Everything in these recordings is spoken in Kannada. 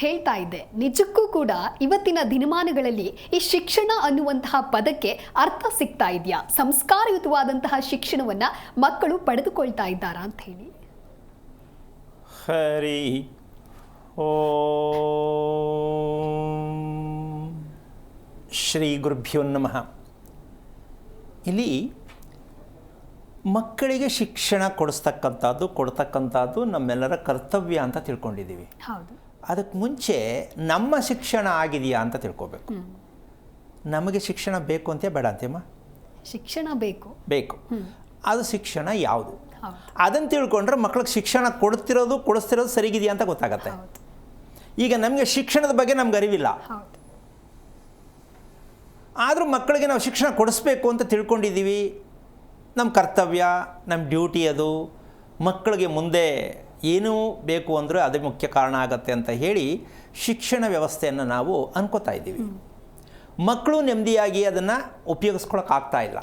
ಹೇಳ್ತಾ ಇದ್ದೆ, ನಿಜಕ್ಕೂ ಕೂಡ ಇವತ್ತಿನ ದಿನಮಾನಗಳಲ್ಲಿ ಈ ಶಿಕ್ಷಣ ಅನ್ನುವಂತಹ ಪದಕ್ಕೆ ಅರ್ಥ ಸಿಗ್ತಾ ಇದೆಯಾ? ಸಂಸ್ಕಾರಯುತವಾದಂತಹ ಶಿಕ್ಷಣವನ್ನ ಮಕ್ಕಳು ಪಡೆದುಕೊಳ್ತಾ ಇದ್ದಾರಾ ಅಂತ ಹೇಳಿ. ಹರಿ ಓಂ ಶ್ರೀ ಗುರುಭ್ಯೋ ನಮಃ. ಇಲ್ಲಿ ಮಕ್ಕಳಿಗೆ ಶಿಕ್ಷಣ ಕೊಡ್ತಕ್ಕಂಥದ್ದು ನಮ್ಮೆಲ್ಲರ ಕರ್ತವ್ಯ ಅಂತ ತಿಳ್ಕೊಂಡಿದ್ದೀವಿ. ಹೌದು. ಅದಕ್ಕೆ ಮುಂಚೆ ನಮ್ಮ ಶಿಕ್ಷಣ ಆಗಿದೆಯಾ ಅಂತ ತಿಳ್ಕೊಬೇಕು. ನಮಗೆ ಶಿಕ್ಷಣ ಬೇಕು ಅಂತೆ ಬೇಡ ಅಂತೆಮ್ಮ? ಶಿಕ್ಷಣ ಬೇಕು. ಅದು ಶಿಕ್ಷಣ ಯಾವುದು ಅದನ್ನು ತಿಳ್ಕೊಂಡ್ರೆ ಮಕ್ಕಳಿಗೆ ಶಿಕ್ಷಣ ಕೊಡಿಸ್ತಿರೋದು ಸರಿಗಿದೆಯಾ ಅಂತ ಗೊತ್ತಾಗತ್ತೆ. ಈಗ ನಮಗೆ ಶಿಕ್ಷಣದ ಬಗ್ಗೆ ನಮ್ಗೆ ಅರಿವಿಲ್ಲ, ಆದರೂ ಮಕ್ಕಳಿಗೆ ನಾವು ಶಿಕ್ಷಣ ಕೊಡಿಸ್ಬೇಕು ಅಂತ ತಿಳ್ಕೊಂಡಿದ್ದೀವಿ. ನಮ್ಮ ಕರ್ತವ್ಯ, ನಮ್ಮ ಡ್ಯೂಟಿ ಅದು. ಮಕ್ಕಳಿಗೆ ಮುಂದೆ ಏನೂ ಬೇಕು ಅಂದರೆ ಅದೇ ಮುಖ್ಯ ಕಾರಣ ಆಗತ್ತೆ ಅಂತ ಹೇಳಿ ಶಿಕ್ಷಣ ವ್ಯವಸ್ಥೆಯನ್ನು ನಾವು ಅನ್ಕೋತಾ ಇದ್ದೀವಿ. ಮಕ್ಕಳು ನೆಮ್ಮದಿಯಾಗಿ ಅದನ್ನು ಉಪಯೋಗಿಸ್ಕೊಳಕ್ಕಾಗ್ತಾ ಇಲ್ಲ.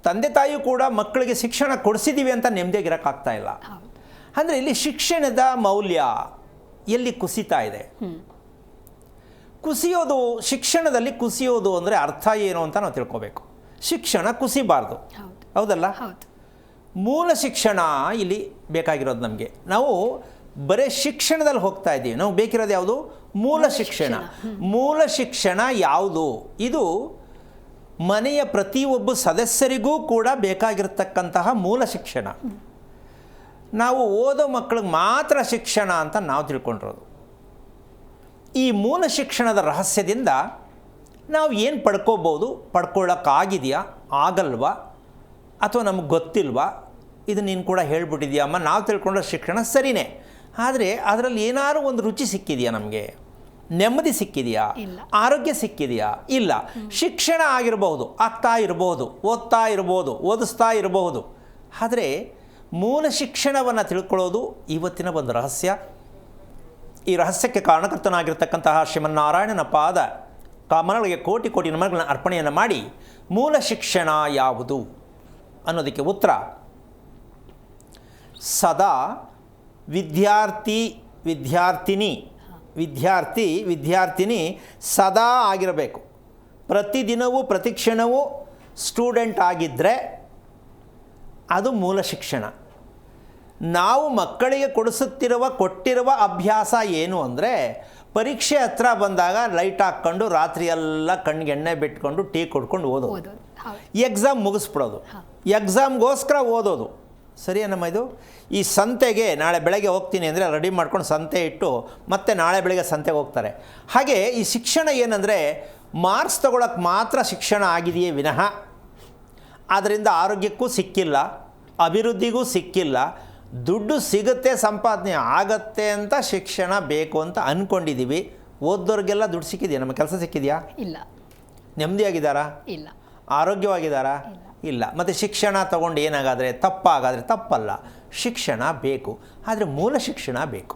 ತಂದೆ ತಾಯಿಯೂ ಕೂಡ ಮಕ್ಕಳಿಗೆ ಶಿಕ್ಷಣ ಕೊಡಿಸಿದ್ದೀವಿ ಅಂತ ನೆಮ್ಮದಿಯಾಗಿರೋಕ್ಕಾಗ್ತಾ ಇಲ್ಲ. ಅಂದರೆ ಇಲ್ಲಿ ಶಿಕ್ಷಣದ ಮೌಲ್ಯ ಎಲ್ಲಿ ಕುಸಿತಾ ಇದೆ. ಶಿಕ್ಷಣದಲ್ಲಿ ಕುಸಿಯೋದು ಅಂದರೆ ಅರ್ಥ ಏನು ಅಂತ ನಾವು ತಿಳ್ಕೊಬೇಕು. ಶಿಕ್ಷಣ ಕುಸಿಬಾರ್ದು, ಹೌದಲ್ಲ? ಮೂಲ ಶಿಕ್ಷಣ ಇಲ್ಲಿ ಬೇಕಾಗಿರೋದು ನಮಗೆ. ನಾವು ಬರೀ ಶಿಕ್ಷಣದಲ್ಲಿ ಹೋಗ್ತಾ ಇದ್ದೀವಿ. ನಾವು ಬೇಕಿರೋದು ಯಾವುದು? ಮೂಲ ಶಿಕ್ಷಣ. ಮೂಲ ಶಿಕ್ಷಣ ಯಾವುದು? ಇದು ಮನೆಯ ಪ್ರತಿಯೊಬ್ಬ ಸದಸ್ಯರಿಗೂ ಕೂಡ ಬೇಕಾಗಿರ್ತಕ್ಕಂತಹ ಮೂಲ ಶಿಕ್ಷಣ. ನಾವು ಓದೋ ಮಕ್ಕಳಿಗೆ ಮಾತ್ರ ಶಿಕ್ಷಣ ಅಂತ ನಾವು ತಿಳ್ಕೊಂಡಿರೋದು. ಈ ಮೂಲ ಶಿಕ್ಷಣದ ರಹಸ್ಯದಿಂದ ನಾವು ಏನು ಪಡ್ಕೊಳ್ಳೋಕ್ಕಾಗಿದೆಯಾ, ಆಗಲ್ವಾ, ಅಥವಾ ನಮಗೆ ಗೊತ್ತಿಲ್ವಾ? ಇದು ನೀನು ಕೂಡ ಹೇಳ್ಬಿಟ್ಟಿದ್ಯಮ್ಮ. ನಾವು ತಿಳ್ಕೊಂಡ್ರೆ ಶಿಕ್ಷಣ ಸರಿಯೇ, ಆದರೆ ಅದರಲ್ಲಿ ಏನಾದ್ರು ಒಂದು ರುಚಿ ಸಿಕ್ಕಿದೆಯಾ, ನಮಗೆ ನೆಮ್ಮದಿ ಸಿಕ್ಕಿದೆಯಾ, ಆರೋಗ್ಯ ಸಿಕ್ಕಿದೆಯಾ? ಇಲ್ಲ. ಶಿಕ್ಷಣ ಆಗಿರಬಹುದು, ಆಗ್ತಾ ಇರಬಹುದು, ಓದ್ತಾ ಇರ್ಬೋದು, ಓದಿಸ್ತಾ ಇರಬಹುದು, ಆದರೆ ಮೂಲ ಶಿಕ್ಷಣವನ್ನು ತಿಳ್ಕೊಳ್ಳೋದು ಇವತ್ತಿನ ಒಂದು ರಹಸ್ಯ. ಈ ರಹಸ್ಯಕ್ಕೆ ಕಾರಣಕರ್ತನಾಗಿರ್ತಕ್ಕಂತಹ ಶ್ರೀಮನ್ನಾರಾಯಣನ ಪಾದ ಕಮಲಗಳಿಗೆ ಕೋಟಿ ಕೋಟಿ ನಮನಗಳನ್ನು ಅರ್ಪಣೆಯನ್ನು ಮಾಡಿ ಮೂಲ ಶಿಕ್ಷಣ ಯಾವುದು ಅನ್ನೋದಕ್ಕೆ ಉತ್ತರ ಸದಾ ವಿದ್ಯಾರ್ಥಿನಿ ಸದಾ ಆಗಿರಬೇಕು. ಪ್ರತಿದಿನವೂ ಪ್ರತಿಕ್ಷಣವೂ ಸ್ಟೂಡೆಂಟ್ ಆಗಿದ್ದರೆ ಅದು ಮೂಲ ಶಿಕ್ಷಣ. ನಾವು ಮಕ್ಕಳಿಗೆ ಕೊಟ್ಟಿರುವ ಅಭ್ಯಾಸ ಏನು ಅಂದರೆ, ಪರೀಕ್ಷೆ ಹತ್ರ ಬಂದಾಗ ಲೈಟ್ ಹಾಕ್ಕೊಂಡು ರಾತ್ರಿ ಎಲ್ಲ ಕಣ್ಣಿಗೆ ಎಣ್ಣೆ ಬಿಟ್ಕೊಂಡು ಟೀ ಕೊಡ್ಕೊಂಡು ಓದೋದು, ಎಕ್ಸಾಮ್ ಮುಗಿಸ್ಬಿಡೋದು, ಎಕ್ಸಾಮ್ಗೋಸ್ಕರ ಓದೋದು. ಸರಿಯೇನಮ್ಮ? ಇದು ಈ ಸಂತೆಗೆ ನಾಳೆ ಬೆಳಗ್ಗೆ ಹೋಗ್ತೀನಿ ಅಂದರೆ ರೆಡಿ ಮಾಡ್ಕೊಂಡು ಸಂತೆ ಇಟ್ಟು ಮತ್ತೆ ನಾಳೆ ಬೆಳಗ್ಗೆ ಸಂತೆಗೆ ಹೋಗ್ತಾರೆ. ಹಾಗೆ ಈ ಶಿಕ್ಷಣ ಏನಂದರೆ ಮಾರ್ಕ್ಸ್ ತಗೊಳ್ಳೋಕ್ಕೆ ಮಾತ್ರ ಶಿಕ್ಷಣ ಆಗಿದೆಯೇ ವಿನಃ ಅದರಿಂದ ಆರೋಗ್ಯಕ್ಕೂ ಸಿಕ್ಕಿಲ್ಲ, ಅಭಿವೃದ್ಧಿಗೂ ಸಿಕ್ಕಿಲ್ಲ. ದುಡ್ಡು ಸಿಗುತ್ತೆ, ಸಂಪಾದನೆ ಆಗತ್ತೆ ಅಂತ ಶಿಕ್ಷಣ ಬೇಕು ಅಂತ ಅಂದ್ಕೊಂಡಿದ್ದೀವಿ. ಓದೋರಿಗೆಲ್ಲ ದುಡ್ಡು ಸಿಕ್ಕಿದೆಯಾ? ನಮ್ಮ ಕೆಲಸ ಸಿಕ್ಕಿದೆಯಾ? ಇಲ್ಲ. ನೆಮ್ಮದಿಯಾಗಿದ್ದಾರಾ? ಇಲ್ಲ. ಆರೋಗ್ಯವಾಗಿದ್ದಾರಾ? ಇಲ್ಲ. ಮತ್ತು ಶಿಕ್ಷಣ ತಗೊಂಡು ಏನಾಗಾದರೆ ತಪ್ಪಾಗಾದರೆ ತಪ್ಪಲ್ಲ. ಶಿಕ್ಷಣ ಬೇಕು, ಆದರೆ ಮೂಲ ಶಿಕ್ಷಣ ಬೇಕು.